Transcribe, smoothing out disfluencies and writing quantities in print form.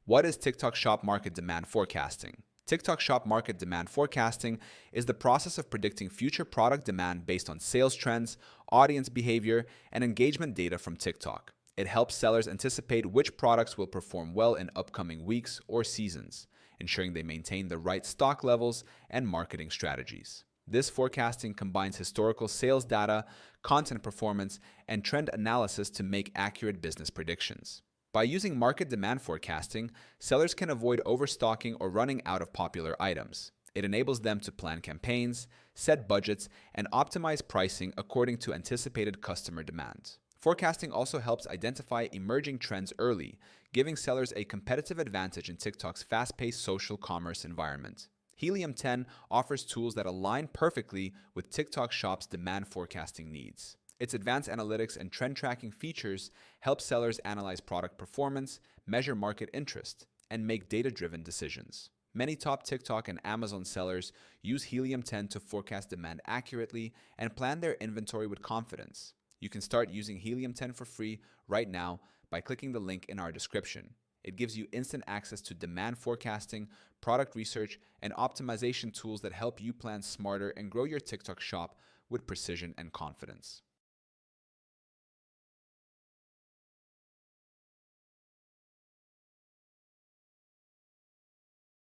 What is TikTok Shop Market Demand Forecasting? TikTok Shop Market Demand Forecasting is the process of predicting future product demand based on sales trends, audience behavior, and engagement data from TikTok. It helps sellers anticipate which products will perform well in upcoming weeks or seasons, ensuring they maintain the right stock levels and marketing strategies. This forecasting combines historical sales data, content performance, and trend analysis to make accurate business predictions. By using market demand forecasting, sellers can avoid overstocking or running out of popular items. It enables them to plan campaigns, set budgets, and optimize pricing according to anticipated customer demand. Forecasting also helps identify emerging trends early, giving sellers a competitive advantage in TikTok's fast-paced social commerce environment. Helium 10 offers tools that align perfectly with TikTok Shop's demand forecasting needs. Its advanced analytics and trend tracking features help sellers analyze product performance, measure market interest, and make data-driven decisions. Many top TikTok and Amazon sellers use Helium 10 to forecast demand accurately and plan their inventory with confidence. You can start using Helium 10 for free right now by clicking the link in our description. It gives you instant access to demand forecasting, product research, and optimization tools that help you plan smarter and grow your TikTok shop with precision and confidence.